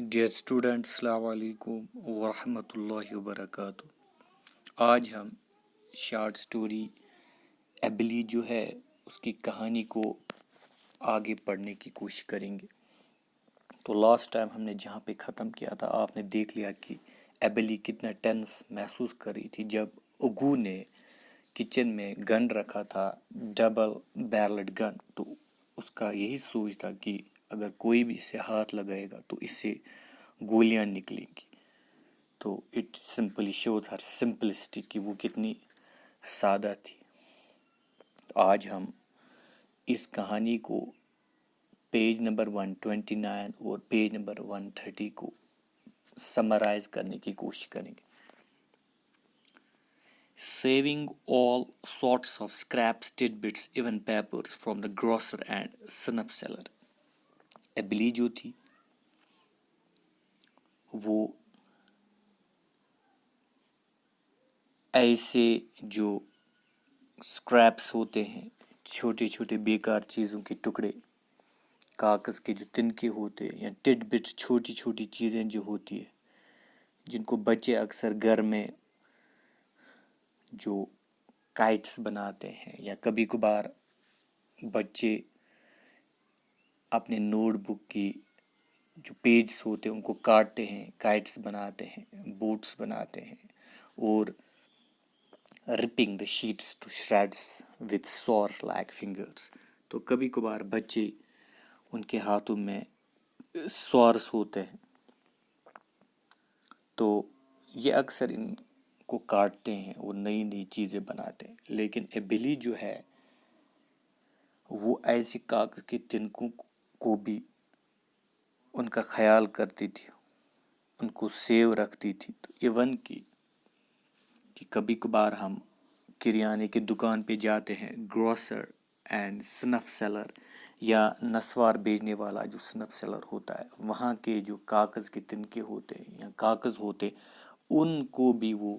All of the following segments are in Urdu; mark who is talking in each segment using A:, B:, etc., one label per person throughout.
A: ڈیئر اسٹوڈنٹ السلام علیکم ورحمۃ اللہ وبرکاتہ۔ آج ہم شارٹ سٹوری ایبلی جو ہے اس کی کہانی کو آگے پڑھنے کی کوشش کریں گے۔ تو لاسٹ ٹائم ہم نے جہاں پہ ختم کیا تھا آپ نے دیکھ لیا کہ ایبلی کتنا ٹینس محسوس کر رہی تھی جب اگو نے کچن میں گن رکھا تھا، ڈبل بیرلڈ گن۔ تو اس کا یہی سوچ تھا کہ اگر کوئی بھی اسے ہاتھ لگائے گا تو اس سے گولیاں نکلیں گی۔ تو it simply shows her simplicity کہ وہ کتنی سادہ تھی۔ آج ہم اس کہانی کو پیج نمبر 129 اور پیج نمبر 130 کو سمرائز کرنے کی کوشش کریں گے۔ Saving all sorts of scraps, tidbits, even papers from the grocer and snuff seller. ایبلی جو تھی وہ ایسے جو اسکریپس ہوتے ہیں، چھوٹے چھوٹے بیکار چیزوں کے ٹکڑے، کاغذ کے جو تنکے ہوتے ہیں یا ٹڈ بٹس، چھوٹی چھوٹی چیزیں جو ہوتی ہیں جن کو بچے اکثر گھر میں جو کائٹس بناتے ہیں، یا کبھی کبھار بچے اپنے نوٹ بک کی جو پیجز ہوتے ہیں ان کو کاٹتے ہیں، کائٹس بناتے ہیں، بوٹس بناتے ہیں، اور ripping the sheets to shreds with saws like fingers۔ تو کبھی کبھار بچے ان کے ہاتھوں میں سورس ہوتے ہیں تو یہ اکثر ان کو کاٹتے ہیں اور نئی نئی چیزیں بناتے ہیں۔ لیکن ایبلی جو ہے وہ ایسے کاغذ کے تنکوں کو بھی ان کا خیال کرتی تھی، ان کو سیو رکھتی تھی۔ تو ایون کہ کبھی کبھار ہم کریانے کی دکان پہ جاتے ہیں، گروسر اینڈ سنف سیلر، یا نسوار بیچنے والا جو سنف سیلر ہوتا ہے، وہاں کے جو کاغذ کے تنکے ہوتے ہیں یا کاغذ ہوتے ان کو بھی وہ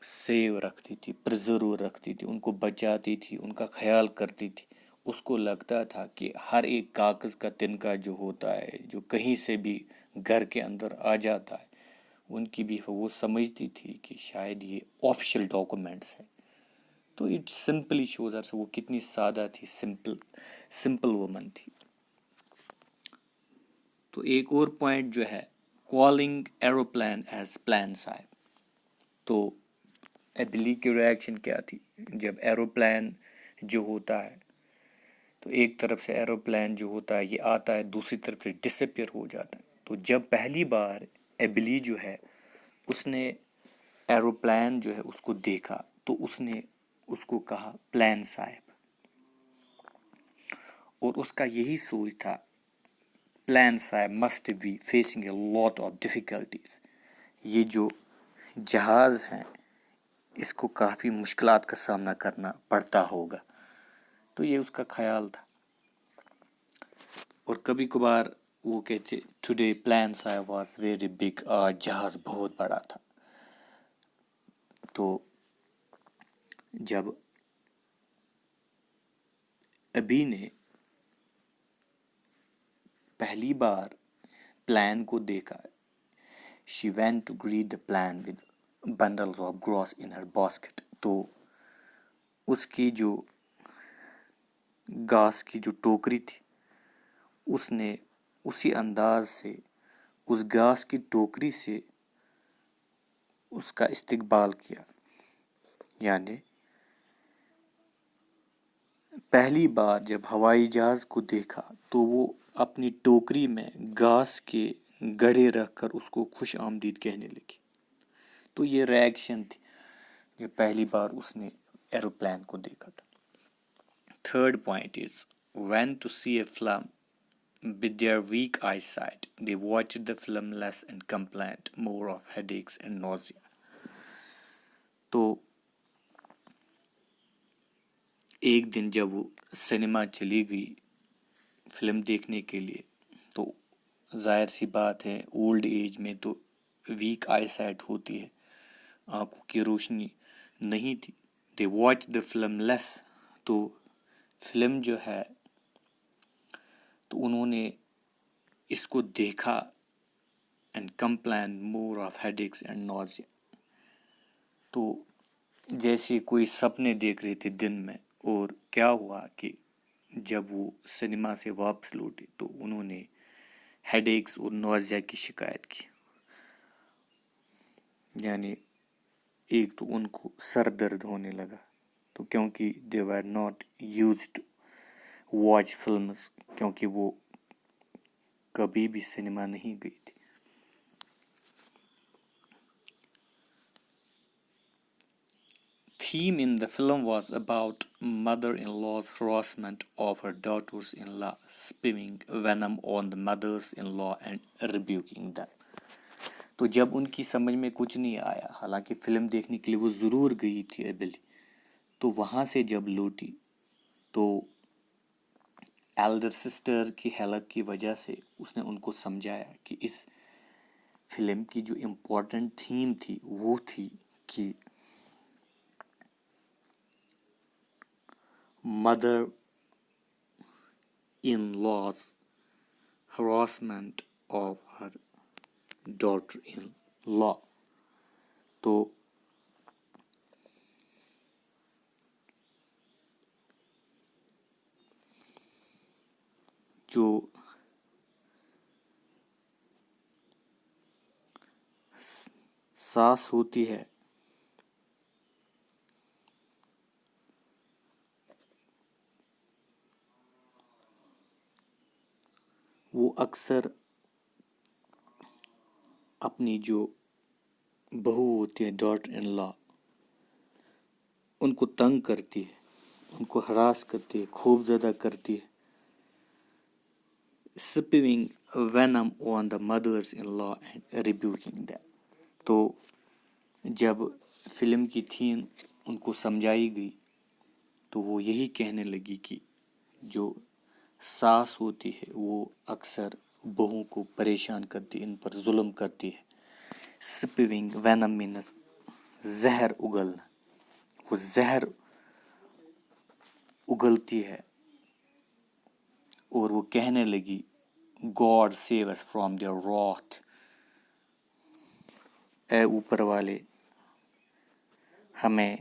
A: سیو رکھتی تھی، پرزرو رکھتی تھی، ان کو بچاتی تھی، ان کا خیال کرتی تھی۔ اس کو لگتا تھا کہ ہر ایک کاغذ کا تنکا جو ہوتا ہے جو کہیں سے بھی گھر کے اندر آ جاتا ہے، ان کی بھی وہ سمجھتی تھی کہ شاید یہ آفیشیل ڈاکومنٹس ہیں۔ تو اٹ سمپلی شوز ہر وہ کتنی سادہ تھی، سمپل وومن تھی۔ تو ایک اور پوائنٹ جو ہے کالنگ ایروپلین ایز پلان صاحب۔ تو ایبلی کی ریاکشن کیا تھی جب ایروپلین جو ہوتا ہے، تو ایک طرف سے ایروپلین جو ہوتا ہے یہ آتا ہے، دوسری طرف سے ڈس اپیئر ہو جاتا ہے۔ تو جب پہلی بار ایبلی جو ہے اس نے ایروپلین جو ہے اس کو دیکھا تو اس نے اس کو کہا پلان صاحب، اور اس کا یہی سوچ تھا پلان صاحب must be facing a lot of difficulties. یہ جو جہاز ہیں اس کو کافی مشکلات کا سامنا کرنا پڑتا ہوگا۔ تو یہ اس کا خیال تھا۔ اور کبھی کبھار وہ کہتے ٹوڈے پلان صاحب واز ویری بگ، آج جہاز بہت بڑا تھا۔ تو جب ابھی نے پہلی بار پلان کو دیکھا، she went to greet the plan with bundles of gross in her basket۔ تو اس کی جو گھاس کی جو ٹوکری تھی اس نے اسی انداز سے اس گھاس کی ٹوکری سے اس کا استقبال کیا، یعنی پہلی بار جب ہوائی جہاز کو دیکھا تو وہ اپنی ٹوکری میں گھاس کے گڑھے رکھ کر اس کو خوش آمدید کہنے لگی۔ تو یہ ریاکشن تھی جب پہلی بار اس نے ایروپلین کو دیکھا تھا۔ Third point is when to see a film with their weak eyesight they watched the film less and complained more of headaches and nausea۔ تو ایک دن جب وہ سنیما چلی گئی فلم دیکھنے کے لیے، تو ظاہر سی بات ہے اولڈ ایج میں تو ویک آئی سائٹ ہوتی ہے، آنکھوں کی روشنی نہیں تھی۔ دے واچ دا فلم لیس، تو فلم جو ہے تو انہوں نے اس کو دیکھا and complained more of headaches and nausea. تو جیسے کوئی سپنے دیکھ رہے تھے دن میں، اور کیا ہوا کہ جب وہ سنیما سے واپس لوٹے تو انہوں نے ہیڈ ایکس اور نوزیا کی شکایت کی. یعنی ایک تو ان کو سر درد ہونے لگا، تو کیونکہ they were not used to watch films، کیونکہ وہ کبھی بھی سنیما نہیں گئی تھی. Theme in the film was about mother-in-law's harassment of her daughters-in-law, spewing venom on the mothers-in-law and rebuking them. تو جب ان کی سمجھ میں کچھ نہیں آیا، حالانکہ فلم دیکھنے کے لیے وہ ضرور گئی تھی ایبلی، تو وہاں سے جب لوٹی تو ایلڈر سسٹر کی ہیلپ کی وجہ سے اس نے ان کو سمجھایا کہ اس فلم کی جو امپورٹنٹ تھیم تھی وہ تھی کہ mother in laws harassment of her daughter in law. تو جو ساس ہوتی ہے وہ اکثر اپنی جو بہو ہوتی ہے ڈاٹر ان لا ان کو تنگ کرتی ہے، ان کو ہراس کرتی ہے، خوف زدہ کرتی ہے. spewing venom on the mothers-in-law and rebuking them. تو جب فلم کی تھیم ان کو سمجھائی گئی تو وہ یہی کہنے لگی کہ جو ساس ہوتی ہے وہ اکثر بہوؤں کو پریشان کرتی ہے، ان پر ظلم کرتی ہے. spewing venom means زہر اگلنا، وہ زہر اگلتی ہے اور وہ کہنے لگی God save us from their wrath. اے اوپر والے ہمیں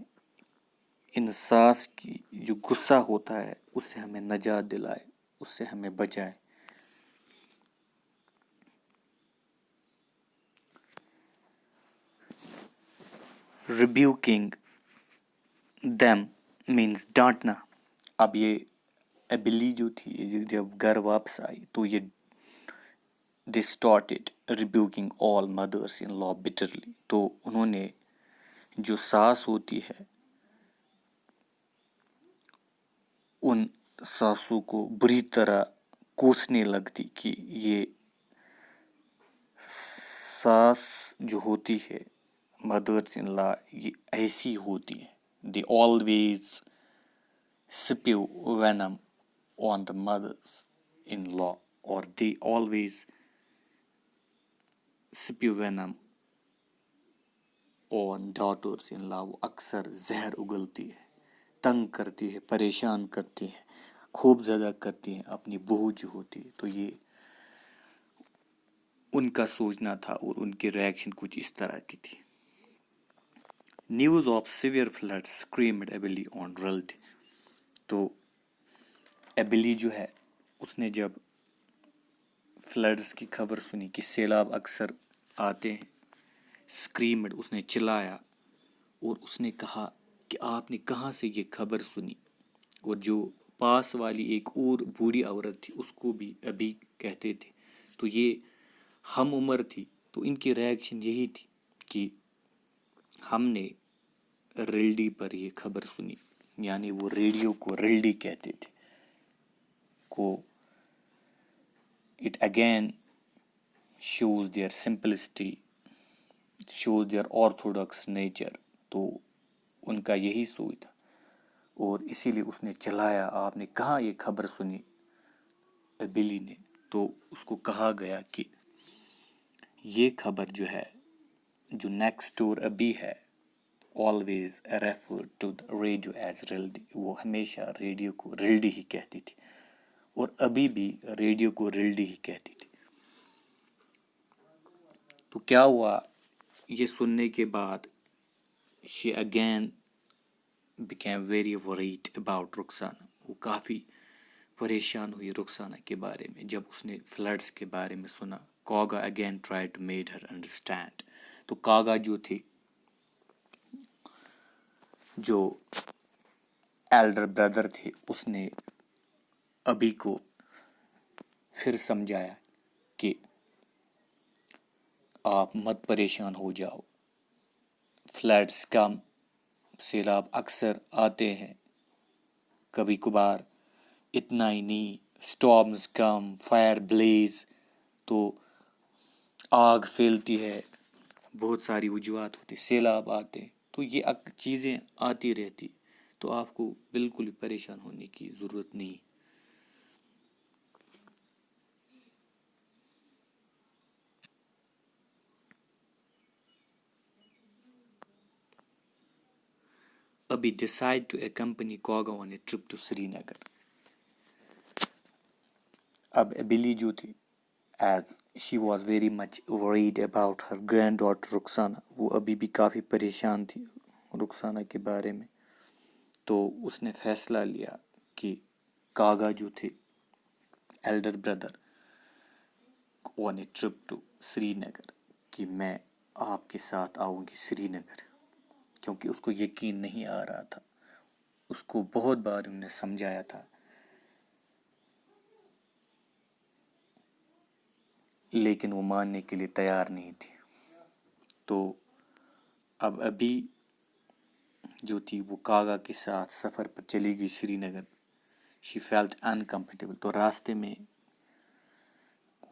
A: ان ساس کی جو غصہ ہوتا ہے اس سے ہمیں نجات دلائے، اس سے ہمیں بچائے. Rebuking them means ڈانٹنا. اب یہ ایبلی جو تھی جب گھر واپس آئی تو یہ they started rebuking all mothers-in-law bitterly. تو انہوں نے جو ساس ہوتی ہے ان ساسوں کو بری طرح کوسنے لگتی کہ یہ ساس جو ہوتی ہے مدرس ان لا یہ ایسی ہوتی ہے. they always spew venom on the mothers in law or they always spew venom on daughters in law. وہ اکثر زہر اگلتی ہے، تنگ کرتی ہے، پریشان کرتی ہے، خوف زدہ کرتی ہیں اپنی بہو جو ہوتی ہے. تو یہ ان کا سوچنا تھا اور ان کی ریئیکشن کچھ اس طرح کی تھی. News of severe flood screamed Abli on reality. تو ایبلی جو ہے اس نے جب فلڈس کی خبر سنی کہ سیلاب اکثر آتے ہیں، اسکریمڈ اس نے چلایا اور اس نے کہا کہ آپ نے کہاں سے یہ خبر سنی. اور جو پاس والی ایک اور بوڑھی عورت تھی اس کو بھی ابھی کہتے تھے، تو یہ ہم عمر تھی. تو ان کی ریئیکشن یہی تھی کہ ہم نے ریلڈی پر یہ خبر سنی، یعنی وہ ریڈیو کو ریلڈی کہتے تھے کو. It again shows their simplicity, shows their orthodox nature. تو ان کا یہی سوچ تھا اور اسی لیے اس نے چلایا. آپ نے کہاں یہ خبر سنی بلی نے؟ تو اس کو کہا گیا کہ یہ خبر جو ہے جو نیکسٹ ڈور ابھی ہے always refer to the radio as ریلڈی. وہ ہمیشہ ریڈیو کو ریلڈی ہی کہتی تھی اور ابھی بھی ریڈیو کو ریلڈی ہی کہتی تھی. تو کیا ہوا یہ سننے کے بعد she again became very worried about Rukhsana. وہ کافی پریشان ہوئی رخسانہ کے بارے میں جب اس نے فلڈس کے بارے میں سنا. Kagha again try to made her understand. تو کاغا جو تھے جو ایلڈر بردر تھے اس نے ابھی کو پھر سمجھایا کہ آپ مت پریشان ہو جاؤ. فلڈس کم، سیلاب اکثر آتے ہیں، کبھی کبھار اتنا ہی نہیں، اسٹارمز کم، فائر بلیز، تو آگ پھیلتی ہے، بہت ساری وجوہات ہوتی، سیلاب آتے ہیں، تو یہ چیزیں آتی رہتی، تو آپ کو بالکل بھی پریشان ہونے کی ضرورت نہیں. ابھی decide to accompany Kagha on a trip to Srinagar. اب ابلی جو تھی as she was very much worried about her granddaughter Rukhsana, وہ ابھی بھی کافی پریشان تھی رخسانہ کے بارے میں. تو اس نے فیصلہ لیا کہ کاغا جو تھے elder brother on a trip to سری نگر، کہ میں آپ کے ساتھ آؤں گی سری نگر، کیونکہ اس کو یقین نہیں آ رہا تھا. اس کو بہت بار انہوں نے سمجھایا تھا لیکن وہ ماننے کے لیے تیار نہیں تھی. تو اب ابھی جو تھی وہ کاغا کے ساتھ سفر پر چلی گئی سری نگر. شی فیلٹ انکمفرٹیبل. تو راستے میں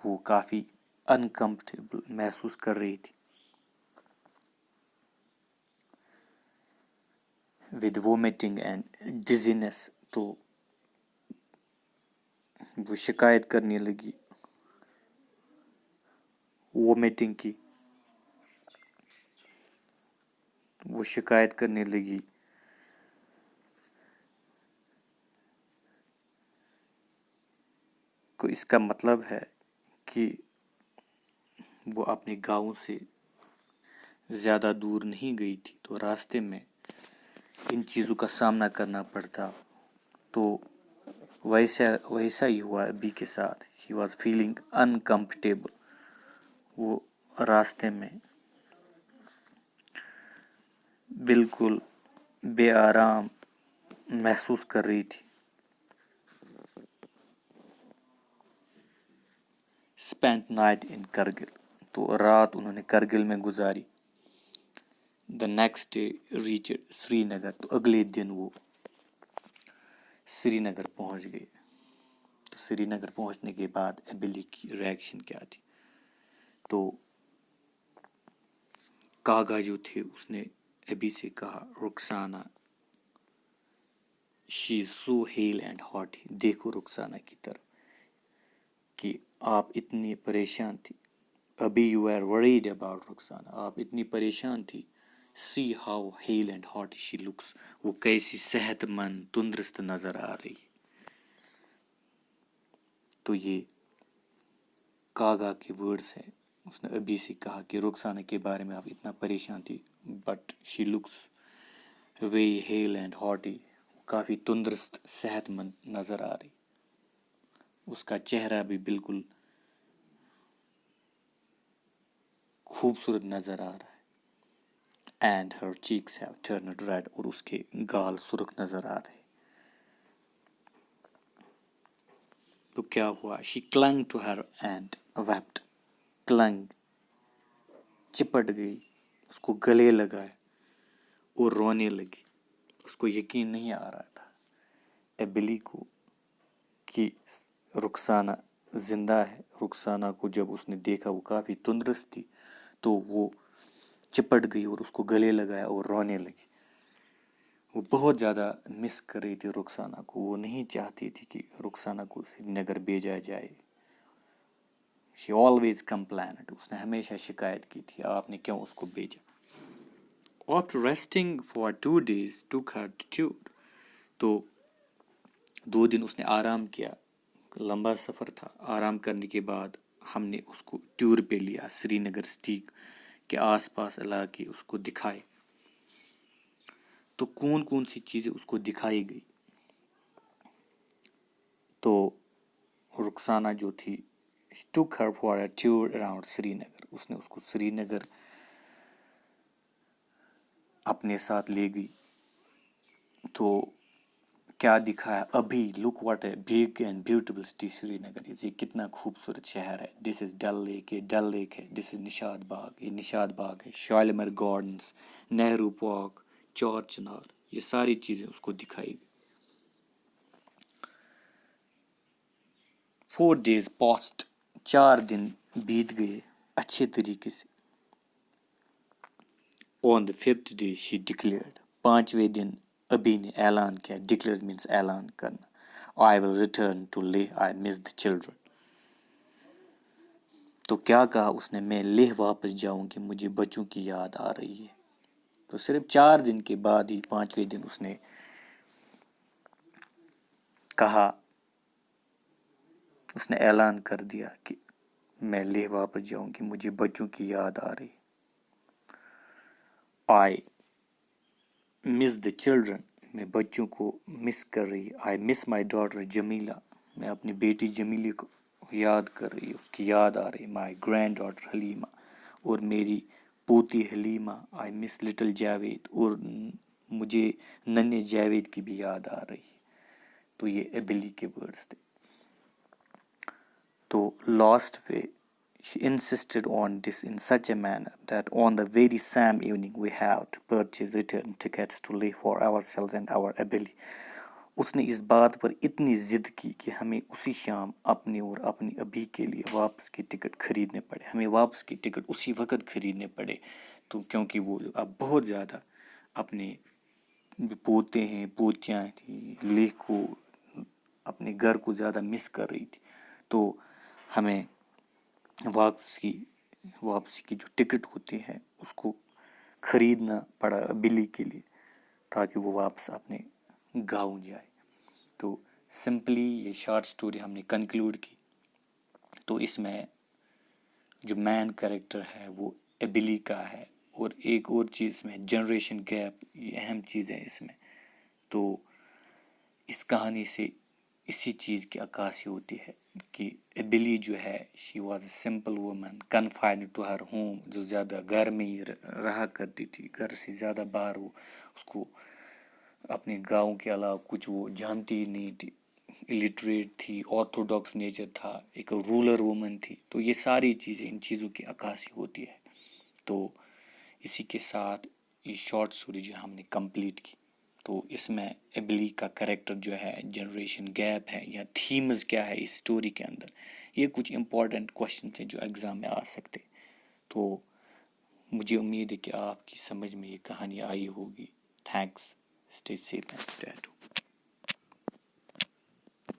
A: وہ کافی انکمفرٹیبل محسوس کر رہی تھی ود وومیٹنگ اینڈ ڈیزینس. تو وہ شکایت کرنے لگی وومیٹنگ کی، وہ شکایت کرنے لگی کو اس کا مطلب ہے کہ وہ اپنے گاؤں سے زیادہ دور نہیں گئی تھی، تو راستے میں ان چیزوں کا سامنا کرنا پڑتا. تو ویسا ہی ہوا ابھی کے ساتھ. He was feeling uncomfortable. وہ راستے میں بالکل بے آرام محسوس کر رہی تھی. اسپینٹ نائٹ ان کرگل. تو رات انہوں نے کرگل میں گزاری. دا نیکسٹ ڈے ریچڈ سری نگر. تو اگلے دن وہ سری نگر پہنچ گئے. تو سری نگر پہنچنے کے بعد ایبلی کی ریئیکشن کیا تھی؟ تو کاغا جو تھے اس نے ابھی سے کہا رخسانہ شی از سو ہیل اینڈ ہاٹ. دیکھو رخسانہ کی طرف کہ آپ اتنی پریشان تھی. ابھی you are worried about Rukhsana, آپ اتنی پریشان تھی. See how hale and hot she looks. وہ کیسی صحت مند تندرست نظر آ رہی. تو یہ کاغا کے ورڈز ہیں. اس نے ابھی سے کہا کہ رخسانہ کے بارے میں آپ اتنا پریشان تھی، but she looks very hale and hearty. کافی تندرست صحت مند نظر آ رہی. اس کا چہرہ بھی بالکل خوبصورت نظر آ رہا ہے. And her cheeks have turned red. اور اس کے گال سرخ نظر آ رہے. تو کیا ہوا؟ She clung to her and wept. Clung چپٹ گئی، اس کو گلے لگائے اور رونے لگی. اس کو یقین نہیں آ رہا تھا ایبلی کو کہ رخسانہ زندہ ہے. رخسانہ کو جب اس نے دیکھا وہ کافی تندرست تھی تو وہ چپٹ گئی اور اس کو گلے لگایا اور رونے لگی. وہ بہت زیادہ مس کر رہی تھی رخسانہ کو. وہ نہیں چاہتی تھی کہ رخسانہ کو سری نگر بھیجا جائے. She always complained. اس نے ہمیشہ شکایت کی تھی آپ نے کیوں اس کو بھیجا. After resting for 2 days took her attitude. تو 2 دن اس نے آرام کیا. لمبا سفر تھا. آرام کرنے کے بعد ہم نے اس کو ٹور پہ لیا، سری نگر سٹی کے آس پاس علاقے اس کو دکھائے. تو کون کون سی چیزیں اس کو دکھائی گئی؟ تو رخسانہ جو تھی took her for a tour around سری نگر، اس نے اس کو سری نگر اپنے ساتھ لے گئی. تو کیا دکھایا؟ Abli look what a big and beautiful city Srinagar, یہ کتنا خوبصورت شہر ہے. دس از ڈل لیک، یہ ڈل لیک ہے. دس از نشاد باغ، یہ نشاد باغ ہے. شالیمار گارڈنس، نہرو پارک، چار چنار، یہ ساری چیزیں اس کو دکھائی گئی. 4 days passed، 4 دن بیت گئے اچھے طریقے سے. On the 5th day she declared، 5ویں دن ابھی نے اعلان کیا. ڈکلیئر مینس اعلان کرنا. I will return to Leh، I miss the children. تو کیا کہا اس نے؟ میں لیہ واپس جاؤں گی، مجھے بچوں کی یاد آ رہی ہے. تو صرف 4 دن کے بعد ہی 5ویں دن اس نے کہا، اس نے اعلان کر دیا کہ میں لیہ واپس جاؤں گی، مجھے بچوں کی یاد آ رہی. I miss the children، میں بچوں کو مس کر رہی. I miss my daughter جمیلہ، میں اپنی بیٹی جمیلہ کو یاد کر رہی، اس کی یاد آ رہی. My granddaughter حلیمہ، اور میری پوتی Halima. I miss little Javed, اور مجھے ننھے جاوید کی بھی یاد آ رہی. تو یہ ایبلی کے ورڈز تھے. تو لاسٹ پہ she insisted on this in such a manner that on the very same evening we have to purchase return tickets to Leh for ourselves and our ابلی. اس نے اس بات پر اتنی ضد کی کہ ہمیں اسی شام اپنے اور اپنی ابھی کے لیے واپس کی ٹکٹ خریدنے پڑے. ہمیں واپس کی ٹکٹ اسی وقت خریدنے پڑے. تو کیونکہ وہ اب بہت زیادہ اپنے پوتے ہیں پوتیاں تھیں، لیہ کو اپنے گھر کو زیادہ مس کر رہی تھی. تو ہمیں واپسی کی جو ٹکٹ ہوتی ہے اس کو خریدنا پڑا بلی کے لیے، تاکہ وہ واپس اپنے گاؤں جائے. تو سمپلی یہ شارٹ سٹوری ہم نے کنکلوڈ کی. تو اس میں جو مین کریکٹر ہے وہ ایبلی کا ہے. اور ایک اور چیز میں جنریشن گیپ، یہ اہم چیز ہے اس میں. تو اس کہانی سے اسی چیز کی عکاسی ہوتی ہے کہ ایبلی جو ہے she was a simple woman confined to her home, جو زیادہ گھر میں ہی رہا کرتی تھی، گھر سے زیادہ باہر وہ اس کو اپنے گاؤں کے علاوہ کچھ وہ جانتی ہی نہیں تھی. الٹریٹ تھی، آرتھوڈاکس نیچر تھا، ایک رولر وومن تھی. تو یہ ساری چیزیں، ان چیزوں کی عکاسی ہوتی ہے. تو اسی کے ساتھ یہ شارٹ سٹوری جو ہم نے کمپلیٹ کی. تو اس میں ایبلی کا کریکٹر جو ہے، جنریشن گیپ ہے یا تھیمز کیا ہے اس سٹوری کے اندر، یہ کچھ امپورٹنٹ کوشچنس ہیں جو ایگزام میں آ سکتے. تو مجھے امید ہے کہ آپ کی سمجھ میں یہ کہانی آئی ہوگی. Thanks. Stay safe and stay at home.